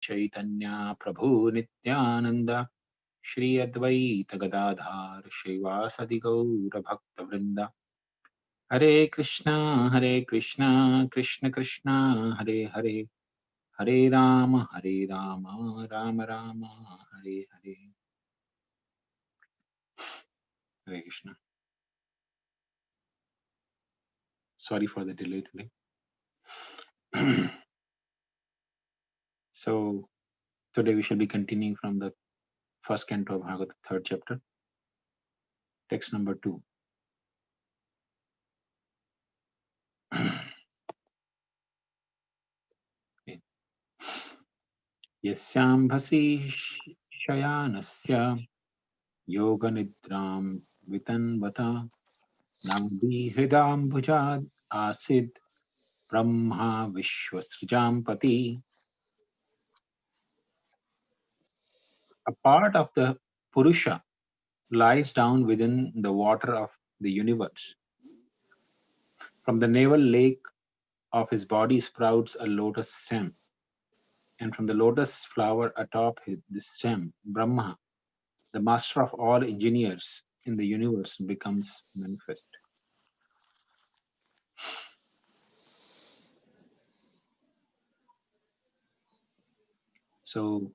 Chaitanya Prabhu Nityananda Shri Advaita Gadadhar Srivasadi Gaura Bhakta Vrinda Hare Krishna Krishna Krishna Hare Hare Hare Rama Rama Rama Hare Hare. Hare Krishna. Sorry for the delay today. So today we shall be continuing from the first canto of Bhagavatam, third chapter, text number 2. Okay. Yasyambhasi shayanasya yoga nidram vitanvata nandi hridam bhujad asid brahma vishwasrijampati. A part of the Purusha lies down within the water of the universe. From the navel lake of his body sprouts a lotus stem, and from the lotus flower atop the stem, Brahma, the master of all engineers in the universe, becomes manifest. So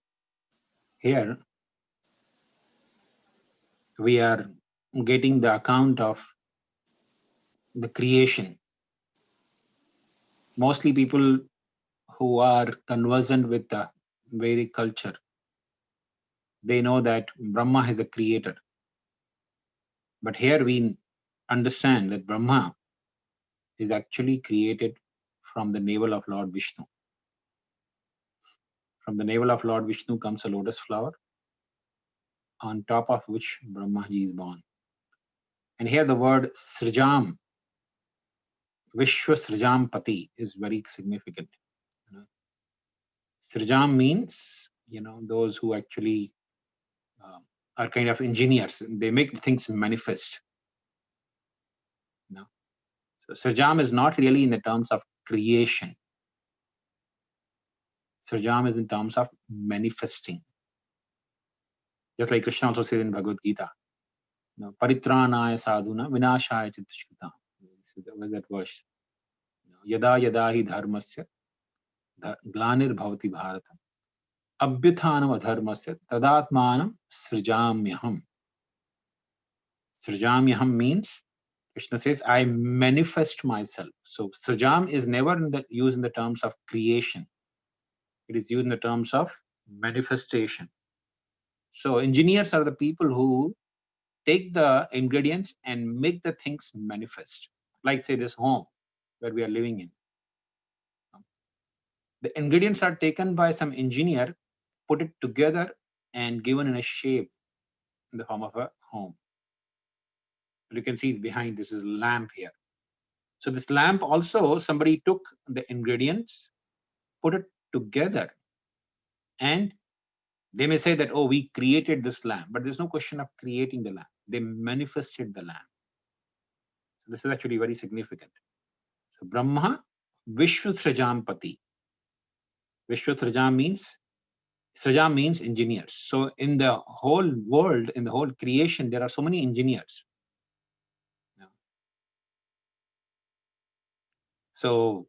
here we are getting the account of the creation. Mostly people who are conversant with the Vedic culture, they know that Brahma is the creator. But here we understand that Brahma is actually created from the navel of Lord Vishnu. From the navel of Lord Vishnu comes a lotus flower, on top of which Brahmaji is born. And here the word Srijam, Vishwa Srijam Pati, is very significant. Srijam means, those who actually are kind of engineers. They make things manifest. So Srijam is not really in the terms of creation. Srijam is in terms of manifesting. Just like Krishna also says in Bhagavad Gita, Paritranaya sadhuna vinashaya chittashkita. Where's that verse? Yada yada hi dharmasya glanir bhavati bharata abhyuthanam adharmasya tadatmanam srijamyaham. Srijamyaham means, Krishna says, I manifest myself. So Srijam is never used in the terms of creation. It is used in the terms of manifestation. So engineers are the people who take the ingredients and make the things manifest. Like say this home where we are living in. The ingredients are taken by some engineer, put it together and given in a shape in the form of a home. You can see behind this is a lamp here. So this lamp also, somebody took the ingredients, put it together, and they may say that, oh, we created this lamp, but there's no question of creating the lamp. They manifested the lamp. So this is actually very significant. So Brahma Vishwasrijampati. Vishwasrijam means, Srijam means engineers. So in the whole world, in the whole creation, there are so many engineers. So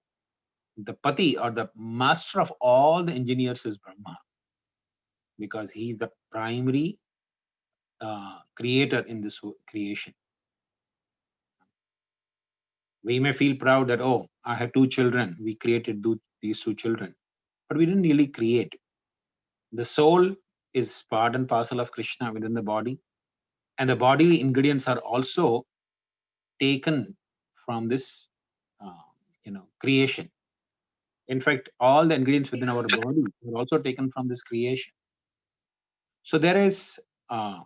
the Pati or the master of all the engineers is Brahma, because he is the primary creator in this creation. We may feel proud that, oh, I have 2 children. We created these 2 children. But we didn't really create. The soul is part and parcel of Krishna within the body. And the bodily ingredients are also taken from this, creation. In fact, all the ingredients within our body are also taken from this creation. So there is, Brahma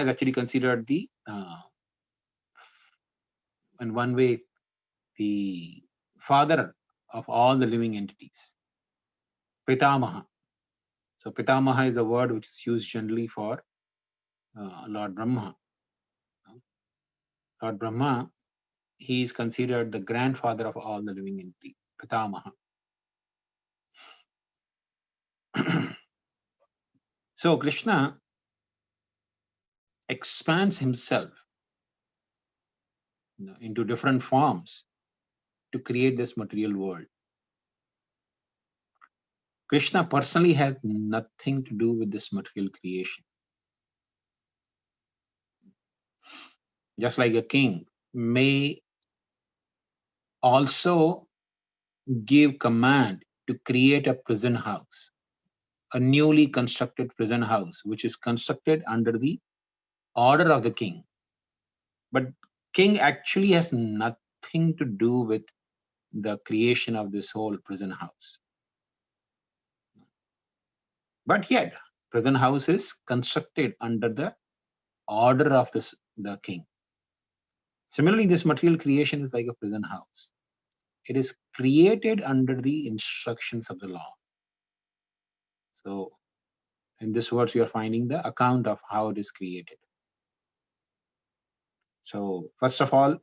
is actually considered the, in one way, the father of all the living entities. Pitamaha. So Pitamaha is the word which is used generally for Lord Brahma. Lord Brahma, he is considered the grandfather of all the living entities. Pitamaha. So Krishna expands himself into different forms to create this material world. Krishna personally has nothing to do with this material creation. Just like a king may also give command to create a prison house, a newly constructed prison house, which is constructed under the order of the king. But king actually has nothing to do with the creation of this whole prison house. But yet, prison house is constructed under the order of the king. Similarly, this material creation is like a prison house. It is created under the instructions of the law. So, in this verse, you are finding the account of how it is created. So, first of all,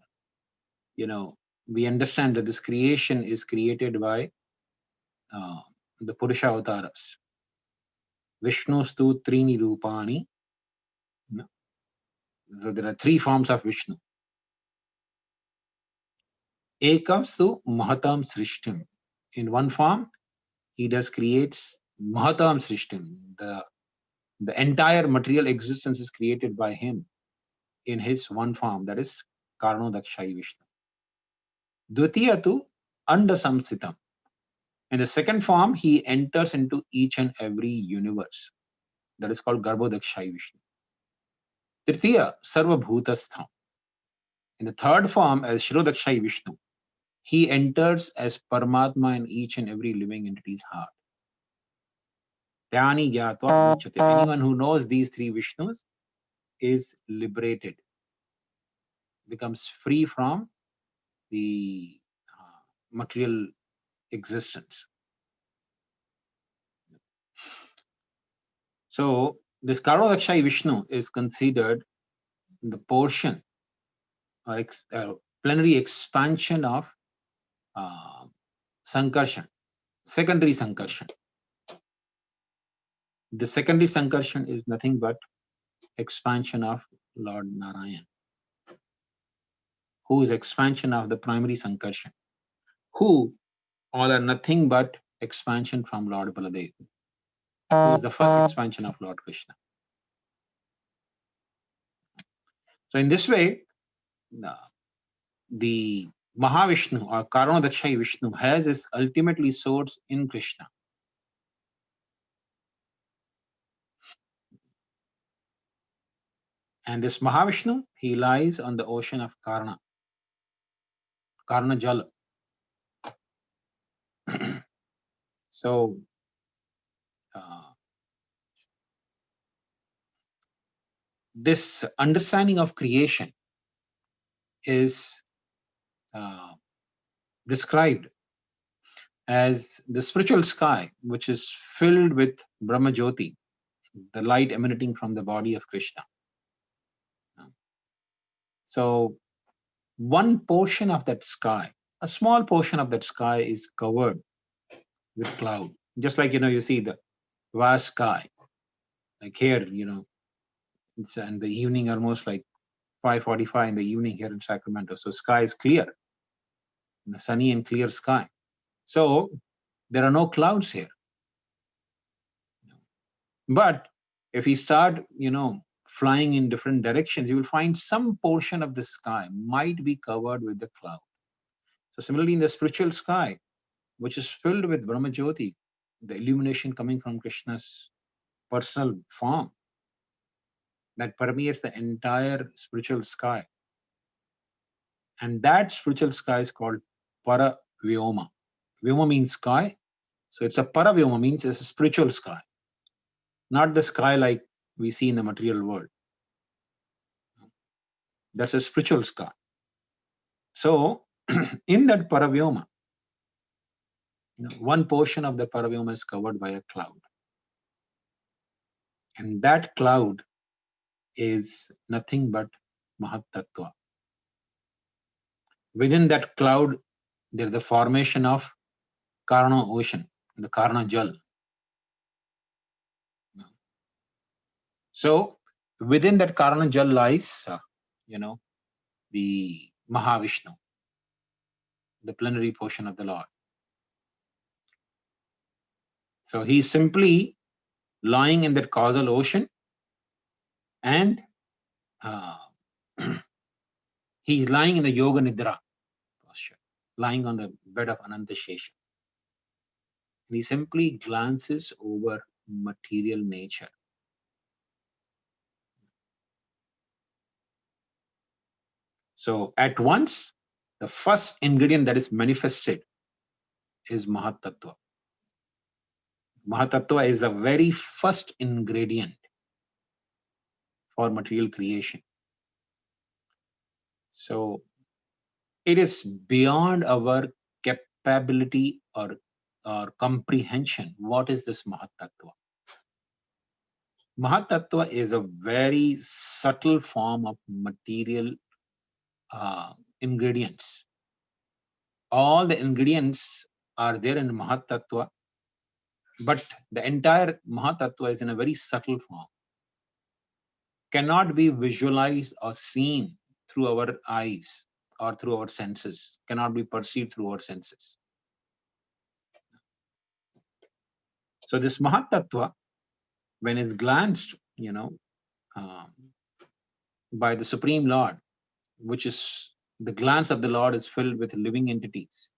we understand that this creation is created by the Purusha avatars. Vishnustu Trini Rupani. So, there are three forms of Vishnu. Ekam Mahatam Srishtim. In one form, he just creates Mahatam Srishtim. The entire material existence is created by him in his one form, that is Karanodakshayi Vishnu. Dvitiyatu Anda Samsitam. In the second form, he enters into each and every universe. That is called Garbhodakshayi Vishnu. Tritiya Sarva Bhutastham. In the third form, as Shirodakshayi Vishnu, he enters as Paramatma in each and every living entity's heart. Tyani Gyatva Muchyate. Anyone who knows these three Vishnus is liberated, becomes free from the material existence. So this Karadakshayi Vishnu is considered the portion or plenary expansion of Sankarshan, secondary Sankarshan. The secondary Sankarshan is nothing but expansion of Lord Narayan, who is expansion of the primary Sankarshan, who all are nothing but expansion from Lord Baladev, who is the first expansion of Lord Krishna. So in this way, the Mahavishnu or Karanadakshayi Vishnu has its ultimately source in Krishna. And this Mahavishnu, he lies on the ocean of Karna Jala. So, this understanding of creation is described as the spiritual sky, which is filled with Brahma Jyoti, the light emanating from the body of Krishna. So, one portion of that sky, a small portion of that sky is covered with cloud. Just like, you see the vast sky. Like here, it's in the evening, almost like 5:45 in the evening here in Sacramento. So sky is clear, sunny and clear sky. So there are no clouds here. But if we start, flying in different directions, you will find some portion of the sky might be covered with the cloud. So similarly, in the spiritual sky, which is filled with Brahma Jyoti, the illumination coming from Krishna's personal form, that permeates the entire spiritual sky. And that spiritual sky is called Para-Vyoma. Vyoma means sky. So it's a Para-Vyoma, means it's a spiritual sky. Not the sky like we see in the material world. That's a spiritual sky. So in that Para-Vyoma, one portion of the Para-Vyoma is covered by a cloud. And that cloud is nothing but Mahat Tattva. Within that cloud, there is the formation of Karna ocean, the Karna Jal. So within that Karana Jal lies, the Mahavishnu, the plenary portion of the Lord. So he's simply lying in that causal ocean, and he's lying in the Yoga Nidra posture, lying on the bed of Ananta Shesha. He simply glances over material nature. So at once, the first ingredient that is manifested is Mahatattva. Mahatattva is the very first ingredient for material creation. So it is beyond our capability or comprehension. What is this Mahatattva? Mahatattva is a very subtle form of material ingredients. All the ingredients are there in Mahatattva, but the entire Mahatattva is in a very subtle form. Cannot be visualized or seen through our eyes or through our senses, cannot be perceived through our senses. So this Mahatattva, when it's glanced, by the Supreme Lord, which is the glance of the Lord is filled with living entities.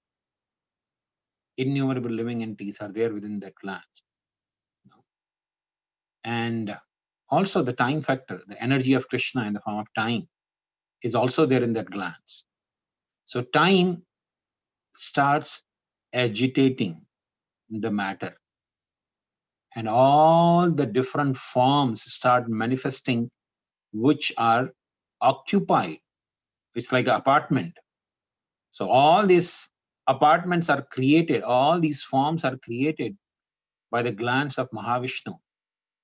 Innumerable living entities are there within that glance. And also the time factor, the energy of Krishna in the form of time is also there in that glance. So time starts agitating the matter, and all the different forms start manifesting, which are occupied. It's like an apartment. So all these apartments are created, all these forms are created by the glance of Mahavishnu,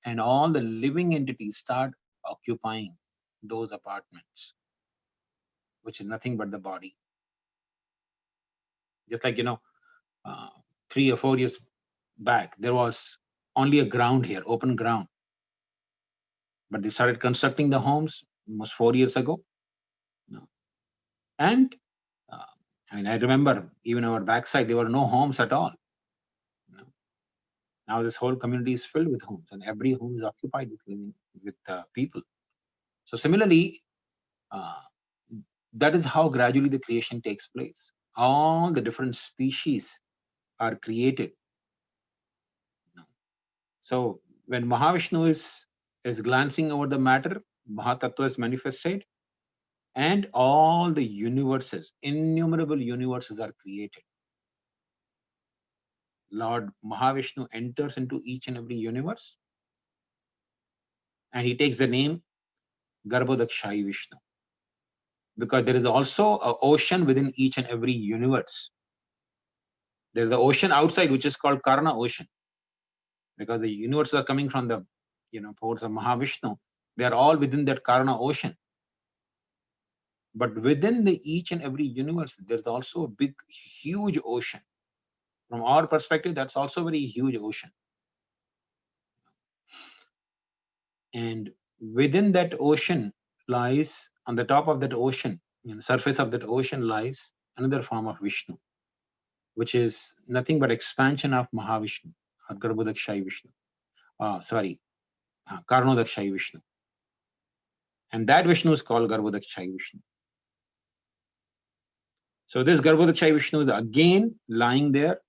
and all the living entities start occupying those apartments, which is nothing but the body. Just like 3 or 4 years back, there was only a ground here, open ground, but they started constructing the homes almost 4 years ago. And I remember even our backside, there were no homes at all. Now this whole community is filled with homes, and every home is occupied with living with people. So similarly, that is how gradually the creation takes place. All the different species are created. So when Mahavishnu is glancing over the matter, Mahatattva is manifested, and all the universes, innumerable universes are created. Lord Mahavishnu enters into each and every universe, and he takes the name Garbhodakshayi Vishnu, because there is also an ocean within each and every universe. There is the ocean outside, which is called Karna ocean, because the universes are coming from the ports of Mahavishnu. They are all within that Karna ocean. But within each and every universe, there's also a big, huge ocean. From our perspective, that's also a very huge ocean. And within that ocean lies, on the top of that ocean, surface of that ocean lies another form of Vishnu, which is nothing but expansion of Mahavishnu, or Garbhodakshayi Vishnu. Karnodakshayi Vishnu. And that Vishnu is called Garbhodakshayi Vishnu. So this Garbhodakshayi Vishnu is again lying there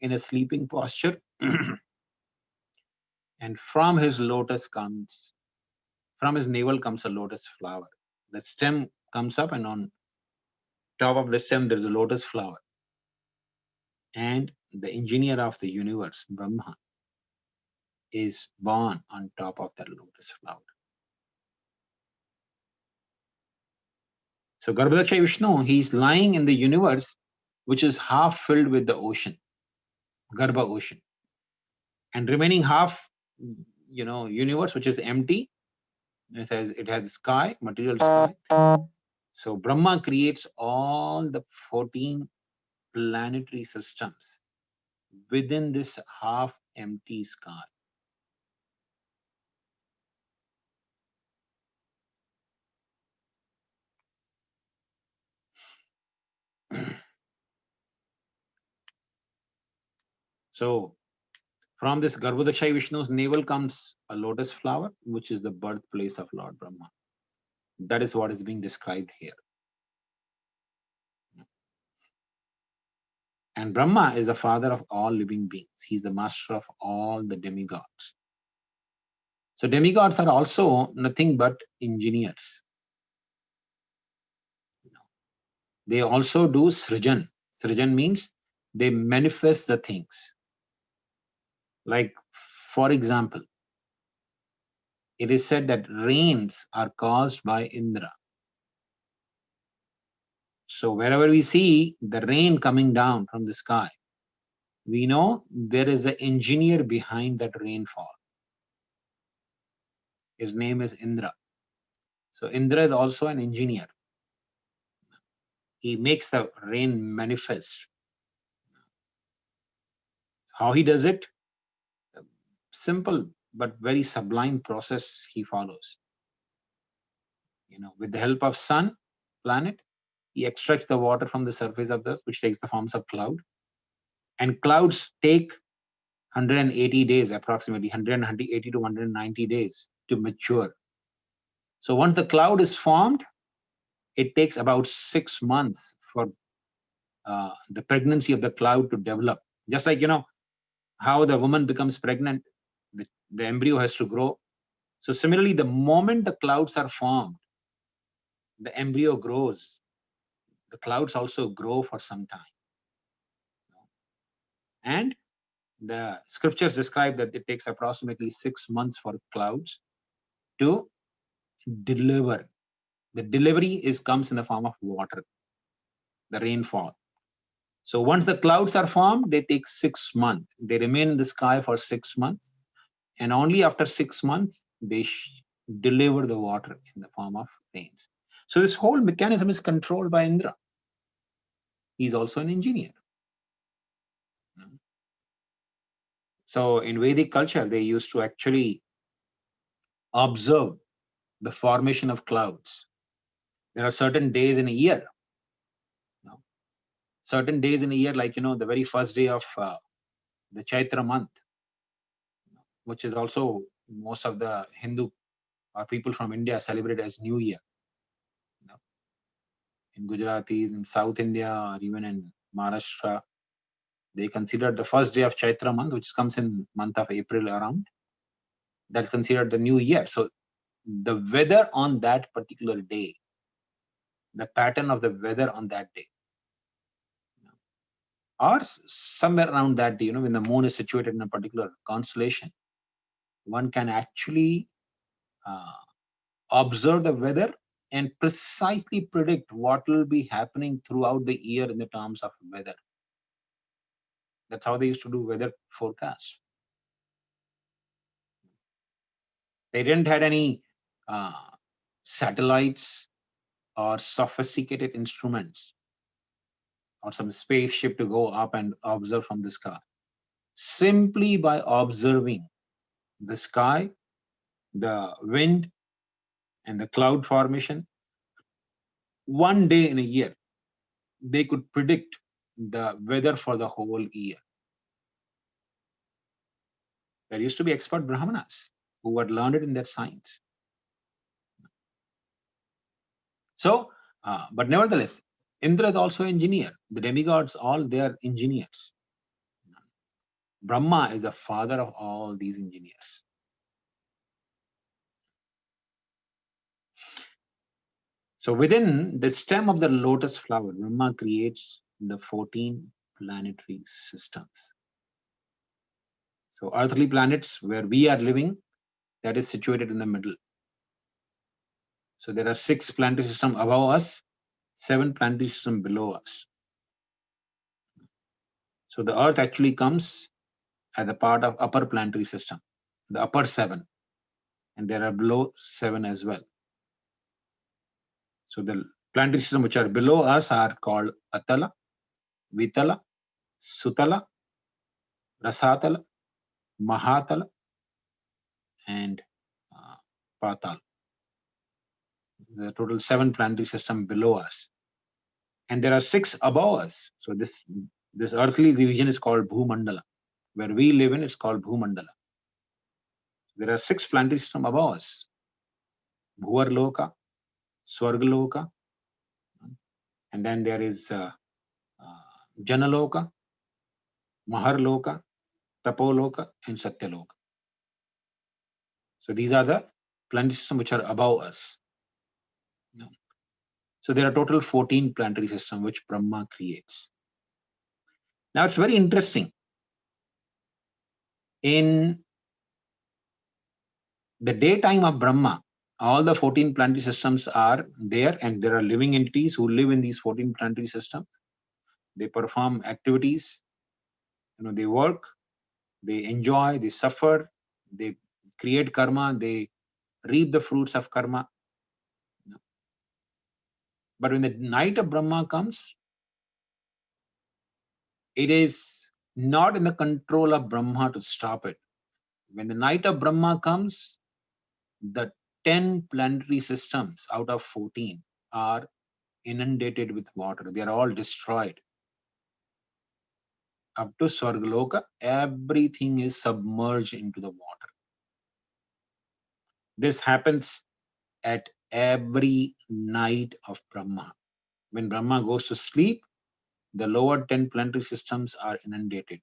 in a sleeping posture. And from his lotus comes, from his navel comes a lotus flower. The stem comes up, and on top of the stem there's a lotus flower. And the engineer of the universe, Brahma, is born on top of that lotus flower. So Garbhodakshayi Vishnu, he's lying in the universe, which is half filled with the ocean, Garbha ocean. And remaining half, universe, which is empty, it has sky, material sky. So Brahma creates all the 14 planetary systems within this half empty sky. So from this Garbhodakshai Vishnu's navel comes a lotus flower, which is the birthplace of Lord Brahma. That is what is being described here. And Brahma is the father of all living beings. He's the master of all the demigods. So demigods are also nothing but engineers. They also do srijan. Srijan means they manifest the things. Like, for example, it is said that rains are caused by Indra. So wherever we see the rain coming down from the sky, we know there is an engineer behind that rainfall. His name is Indra. So Indra is also an engineer. He makes the rain manifest. How he does it? Simple but very sublime process he follows. With the help of sun, planet, he extracts the water from the surface of the earth, which takes the forms of cloud. And clouds take 180 days, approximately 180 to 190 days to mature. So once the cloud is formed, it takes about 6 months for the pregnancy of the cloud to develop. Just like, how the woman becomes pregnant, the embryo has to grow. So similarly, the moment the clouds are formed, the embryo grows. The clouds also grow for some time. And the scriptures describe that it takes approximately 6 months for clouds to deliver. The delivery comes in the form of water, the rainfall. So once the clouds are formed, they take 6 months. They remain in the sky for 6 months. And only after 6 months, they deliver the water in the form of rains. So this whole mechanism is controlled by Indra. He's also an engineer. So in Vedic culture, they used to actually observe the formation of clouds. There are certain days in a year. Certain days in a year, like, the very first day of the Chaitra month, which is also most of the Hindu or people from India celebrate as New Year. In Gujaratis, in South India, or even in Maharashtra, they consider the first day of Chaitra month, which comes in month of April around, that's considered the new year. So the weather on that particular day, the pattern of the weather on that day, or somewhere around that day, when the moon is situated in a particular constellation, one can actually observe the weather and precisely predict what will be happening throughout the year in the terms of weather. That's how they used to do weather forecast. They didn't had any satellites or sophisticated instruments or some spaceship to go up and observe from the sky. Simply by observing the sky, the wind, and the cloud formation, one day in a year, they could predict the weather for the whole year. There used to be expert Brahmanas who had learned it in that science. So, but nevertheless, Indra is also engineer. The demigods, all they are engineers. Brahma is the father of all these engineers. So within the stem of the lotus flower, Brahma creates the 14 planetary systems. So earthly planets where we are living, that is situated in the middle. So there are 6 planetary systems above us, 7 planetary systems below us. So the earth actually comes as a part of upper planetary system, the upper 7, and there are below 7 as well. So the planetary system which are below us are called Atala, Vitala, Sutala, Rasatala, Mahatala, and Patal. The total 7 planetary system below us, and there are 6 above us. So this earthly region is called Bhumandala. Where we live in, it's called Bhumandala. There are 6 planetary systems above us. Bhuvarloka, Swargaloka, and then there is Janaloka, Maharloka, Tapoloka, and Satyaloka. So these are the planetary systems which are above us. So there are total 14 planetary systems which Brahma creates. Now it's very interesting. In the daytime of Brahma, all the 14 planetary systems are there, and there are living entities who live in these 14 planetary systems. They perform activities, they work, they enjoy, they suffer, they create karma, they reap the fruits of karma. But when the night of Brahma comes, it is not in the control of Brahma to stop it. When the night of Brahma comes, the 10 planetary systems out of 14 are inundated with water. They are all destroyed. Up to Swargaloka, everything is submerged into the water. This happens at every night of Brahma. When Brahma goes to sleep, the lower 10 planetary systems are inundated.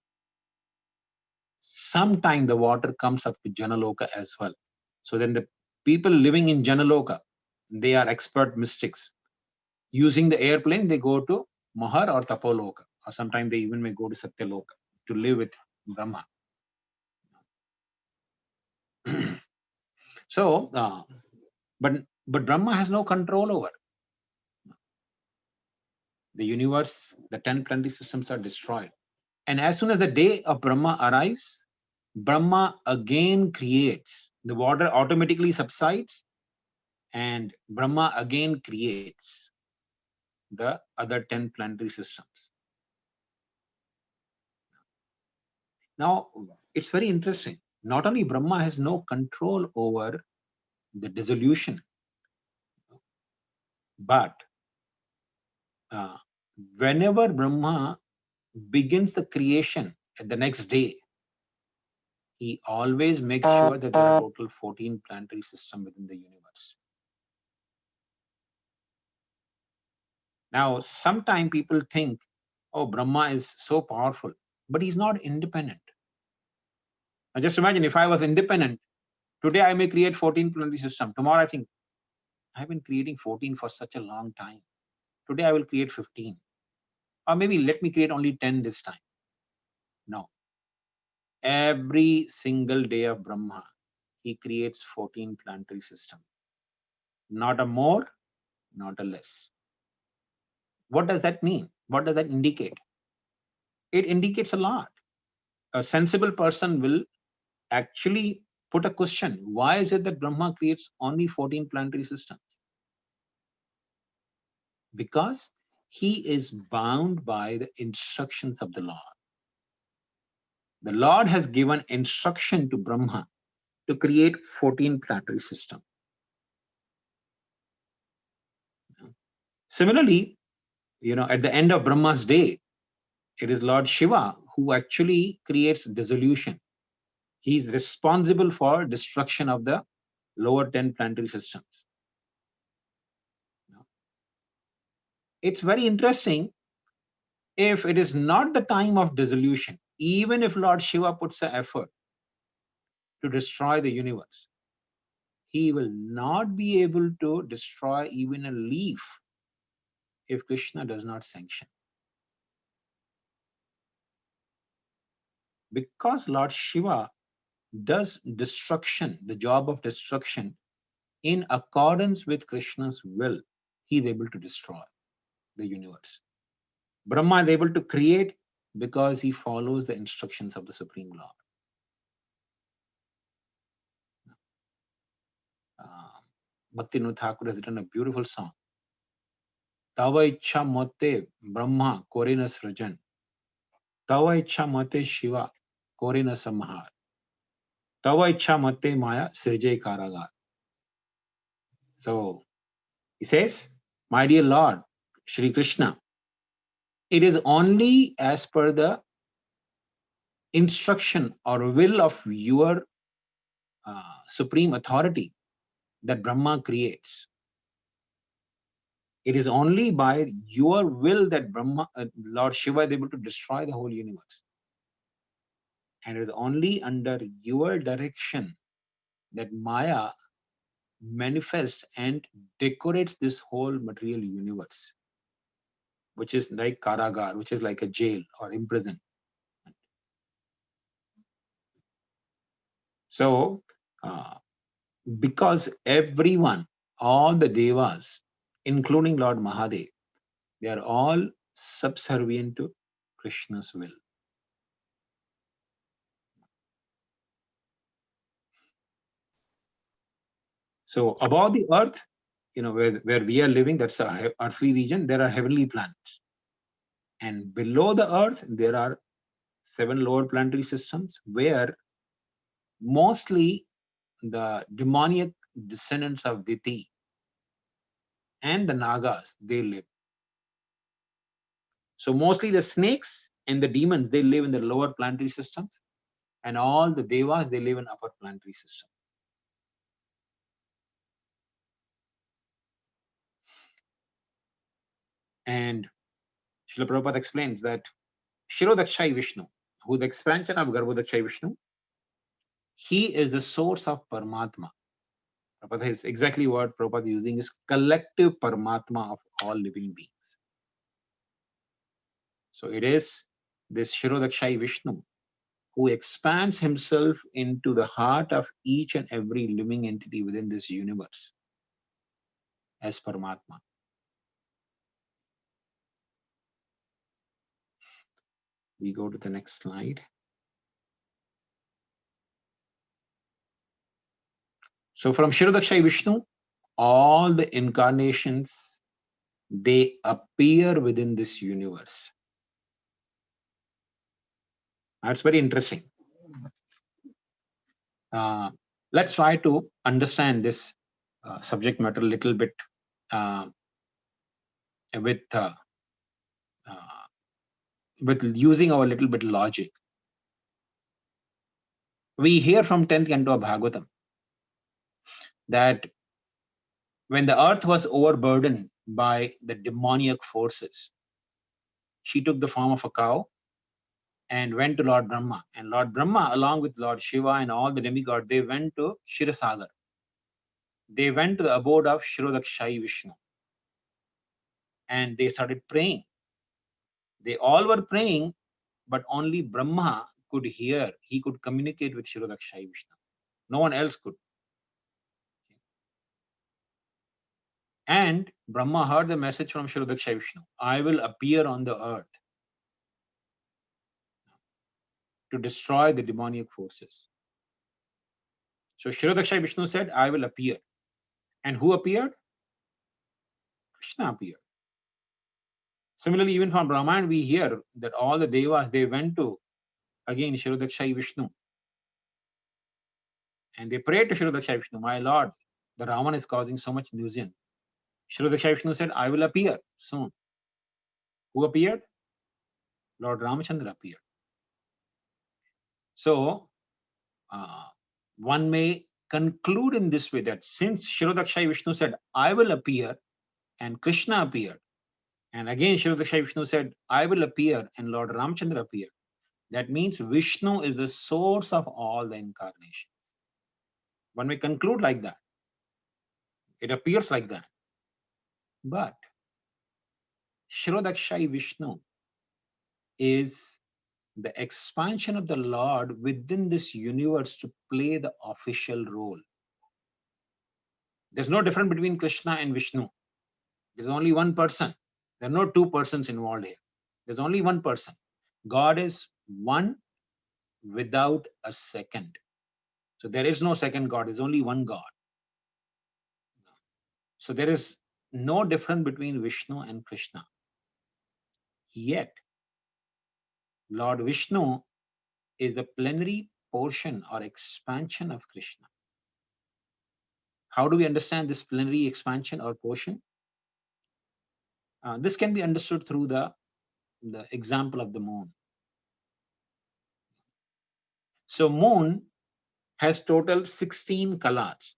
Sometime the water comes up to Janaloka as well. So then the people living in Janaloka, they are expert mystics. Using the airplane, they go to Mahar or Tapoloka, or sometimes they even may go to Satyaloka to live with Brahma. So, but Brahma has no control over the universe. The 10 planetary systems are destroyed. And as soon as the day of Brahma arrives, Brahma again creates. The water automatically subsides, and Brahma again creates the other 10 planetary systems. Now, it's very interesting. Not only Brahma has no control over the dissolution, but whenever Brahma begins the creation at the next day, he always makes sure that there are total 14 planetary systems within the universe. Now, sometimes people think, oh, Brahma is so powerful, but he's not independent. Now, just imagine if I was independent, today I may create 14 planetary systems. Tomorrow I think, I've been creating 14 for such a long time. Today I will create 15. Or maybe let me create only 10 this time. No. Every single day of Brahma, he creates 14 planetary systems. Not a more, not a less. What does that mean? What does that indicate? It indicates a lot. A sensible person will actually put a question. Why is it that Brahma creates only 14 planetary systems? Because he is bound by the instructions of the Lord. The Lord has given instruction to Brahma to create 14 planetary systems. Similarly, at the end of Brahma's day, it is Lord Shiva who actually creates dissolution. He is responsible for destruction of the lower 10 planetary systems. It's very interesting. If it is not the time of dissolution, even if Lord Shiva puts an effort to destroy the universe, he will not be able to destroy even a leaf if Krishna does not sanction. Because Lord Shiva does destruction, the job of destruction, in accordance with Krishna's will, he is able to destroy the universe. Brahma is able to create because he follows the instructions of the Supreme Lord. Bhaktivinoda Thakur has written a beautiful song. Tava ichha mate Brahma korena srajan. Tava ichha mate Shiva korena samhar. Tava ichha mate Maya sirjay karagar. So he says, my dear Lord, Shri Krishna, it is only as per the instruction or will of your supreme authority that Brahma creates. It is only by your will that Lord Shiva is able to destroy the whole universe. And it is only under your direction that Maya manifests and decorates this whole material universe, which is like Karagar, which is like a jail or imprisonment. So, because everyone, all the devas, including Lord Mahadev, they are all subservient to Krishna's will. So above the earth, where we are living, that's a earthly region, there are heavenly planets. And below the earth, there are 7 lower planetary systems where mostly the demoniac descendants of Diti and the Nagas, they live. So mostly the snakes and the demons, they live in the lower planetary systems, and all the devas, they live in upper planetary system. And Srila Prabhupada explains that Shirodakshai Vishnu, who is the expansion of Garbhodakshai Vishnu, he is the source of Paramatma. Prabhupada is exactly what Prabhupada is using is collective Paramatma of all living beings. So it is this Shirodakshai Vishnu who expands himself into the heart of each and every living entity within this universe as Paramatma. We go to the next slide. So from Shirodakshai Vishnu, all the incarnations, they appear within this universe. That's very interesting. Let's try to understand this subject matter a little bit with using our little bit logic. We hear from 10th canto of Bhagavatam that when the earth was overburdened by the demoniac forces, she took the form of a cow and went to Lord Brahma. And Lord Brahma, along with Lord Shiva and all the demigods, they went to Shirasagar. They went to the abode of Shirodakshai Vishnu. And they started praying. They all were praying, but only Brahma could hear. He could communicate with Shirodakshai Vishnu. No one else could. And Brahma heard the message from Shirodakshai Vishnu. I will appear on the earth to destroy the demoniac forces. So Shirodakshai Vishnu said, I will appear. And who appeared? Krishna appeared. Similarly, even from Brahman, we hear that all the devas, they went to, again, Shirodakshai Vishnu. And they prayed to Shirodakshai Vishnu, my Lord, the Ravan is causing so much nuisance. Shirodakshai Vishnu said, I will appear soon. Who appeared? Lord Ramachandra appeared. So, one may conclude in this way that since Shirodakshai Vishnu said, I will appear, and Krishna appeared, and again Shirodakshai Vishnu said, I will appear, and Lord Ramachandra appeared, that means Vishnu is the source of all the incarnations. One may conclude like that. It appears like that. But Shirodakshai Vishnu is the expansion of the Lord within this universe to play the official role. There's no difference between Krishna and Vishnu. There's only one person. There are no two persons involved here. There's only one person. God is one without a second. So there is no second God. There's only one God. So there is no difference between Vishnu and Krishna. Yet, Lord Vishnu is the plenary portion or expansion of Krishna. How do we understand this plenary expansion or portion? This can be understood through the example of the moon. So moon has total 16 colors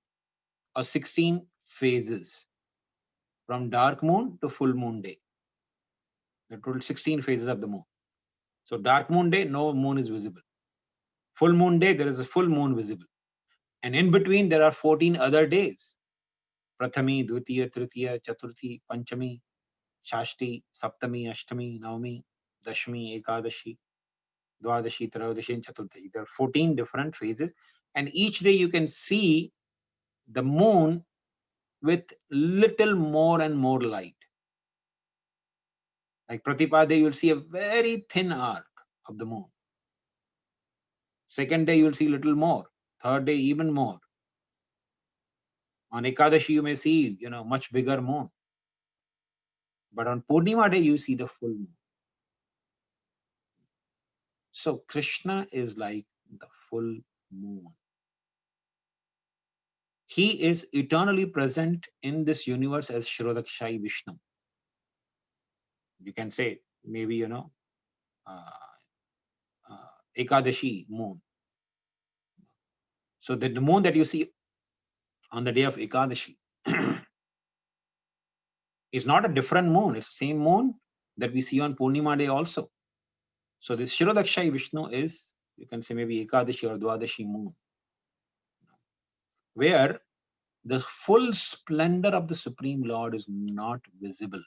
or 16 phases from dark moon to full moon day. The total 16 phases of the moon. So dark moon day, no moon is visible. Full moon day, there is a full moon visible. And in between, there are 14 other days. Prathami, Dvitiya, Tritiya, Chaturthi, Panchami, Shashti, Saptami, Ashtami, Navami, Dashmi, Ekadashi, Dwadashi, Trayadashi, and Chaturdashi. There are 14 different phases. And each day you can see the moon with little more and more light. Like Pratipada, you will see a very thin arc of the moon. Second day, you will see little more. Third day, even more. On Ekadashi, you may see, much bigger moon. But on Purnima day, you see the full moon. So Krishna is like the full moon. He is eternally present in this universe as Shirodakshai Vishnu. You can say maybe, Ekadashi moon. So the moon that you see on the day of Ekadashi is not a different moon. It's the same moon that we see on Purnima day also. So this Shirodakshai Vishnu is, you can say maybe Ekadashi or Dwadashi moon, where the full splendor of the Supreme Lord is not visible.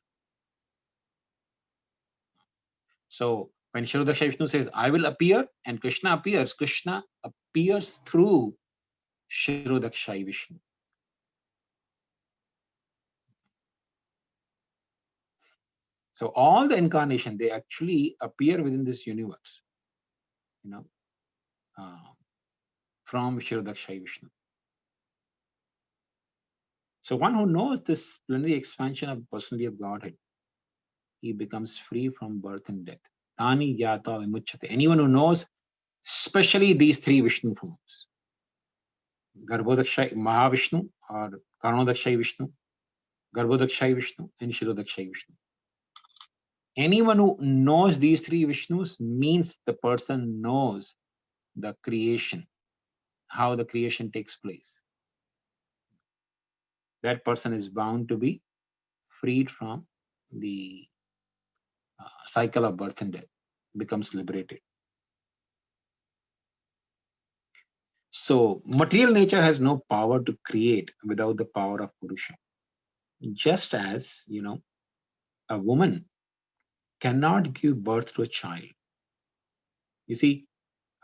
So when Shirodakshai Vishnu says, I will appear, and Krishna appears through Shirodakshai Vishnu. So all the incarnation, they actually appear within this universe, from Shirodakshai Vishnu. So one who knows this plenary expansion of personality of Godhead, he becomes free from birth and death. Tani Yata Vimuchyate. Anyone who knows, especially these three Vishnu forms, Garbhodakshay Mahavishnu or Karnodakshay Vishnu, Garbhodakshay Vishnu, and Shirodakshay Vishnu. Anyone who knows these three Vishnus means the person knows the creation, how the creation takes place. That person is bound to be freed from the cycle of birth and death, becomes liberated. So material nature has no power to create without the power of Purusha. Just as, a woman cannot give birth to a child. You see,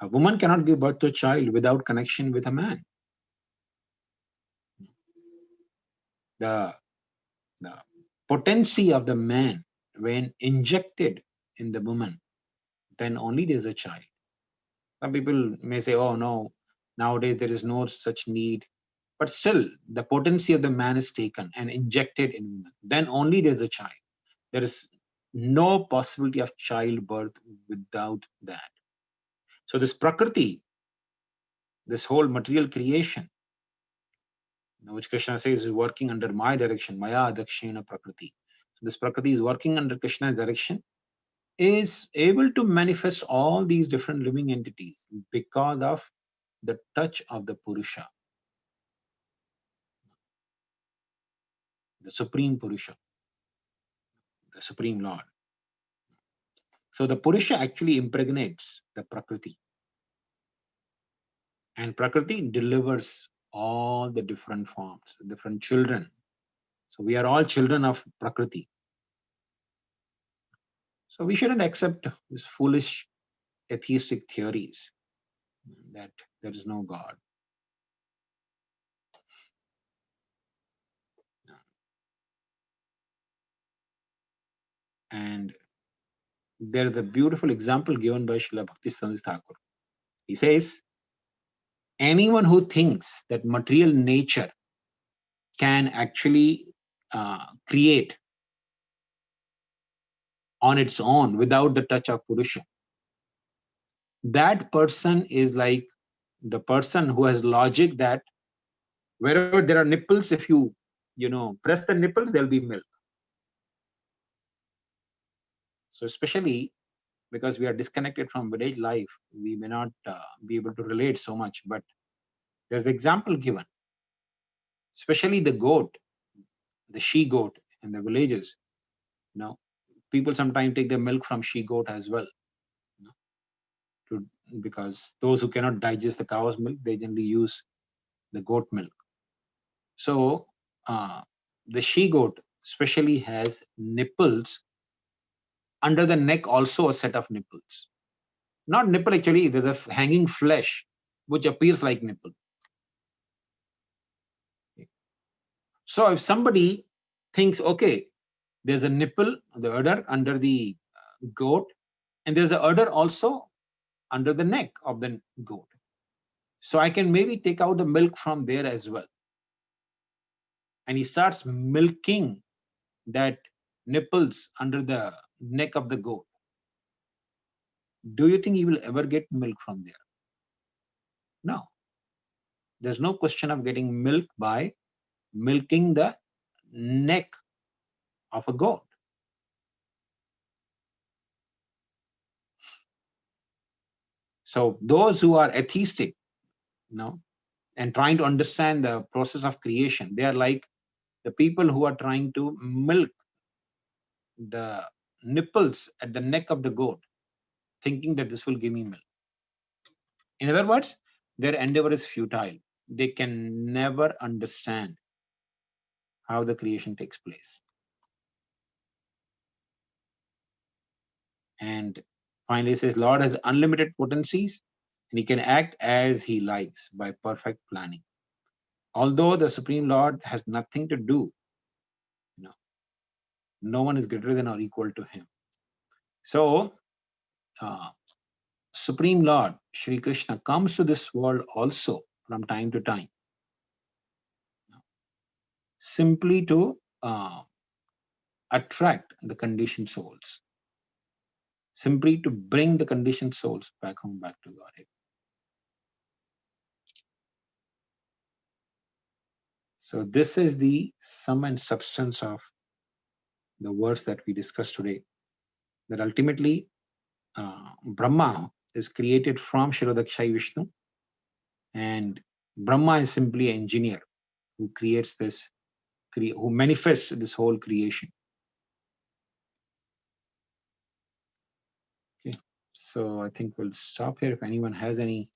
a woman cannot give birth to a child without connection with a man. The potency of the man, when injected in the woman, then only there's a child. Some people may say, oh no, nowadays there is no such need. But still, the potency of the man is taken and injected in woman. Then only there's a child. There is no possibility of childbirth without that. So this Prakriti, this whole material creation, which Krishna says is working under my direction, Maya Dakshina Prakriti. So this Prakriti is working under Krishna's direction, is able to manifest all these different living entities because of the touch of the Purusha, the Supreme Purusha, the Supreme Lord. So the Purusha actually impregnates the Prakriti. And Prakriti delivers all the different forms, different children. So we are all children of Prakriti. So we shouldn't accept these foolish atheistic theories that there is no God. And there is a beautiful example given by Srila Bhakti Thakur. He says, anyone who thinks that material nature can actually create on its own without the touch of Purusha, that person is like the person who has logic that wherever there are nipples, if you press the nipples, there'll be milk. So especially because we are disconnected from village life, we may not be able to relate so much. But there's example given, especially the goat, the she goat in the villages. You know, people sometimes take the milk from she goat as well. You know, to, because those who cannot digest the cow's milk, they generally use the goat milk. So the she goat especially has nipples under the neck, also a set of nipples. Not nipple actually, there's a hanging flesh which appears like nipple. So if somebody thinks, okay, there's a nipple, the udder under the goat, and there's a udder also under the neck of the goat. So I can maybe take out the milk from there as well. And he starts milking that nipples under the neck of the goat. Do you think he will ever get milk from there? No. There's no question of getting milk by milking the neck of a goat. So those who are atheistic, and trying to understand the process of creation, they are like the people who are trying to milk the nipples at the neck of the goat, thinking that this will give me milk. In other words, their endeavor is futile. They can never understand how the creation takes place. And finally, it says, Lord has unlimited potencies and he can act as he likes by perfect planning. Although the Supreme Lord has nothing to do, no one is greater than or equal to him. So, Supreme Lord Shri Krishna comes to this world also from time to time, simply to attract the conditioned souls, simply to bring the conditioned souls back home, back to Godhead. So this is the sum and substance of the words that we discussed today, that ultimately Brahma is created from Shirodakshai Vishnu, and Brahma is simply an engineer who creates this, who manifests this whole creation. Okay, so I think we'll stop here. If anyone has any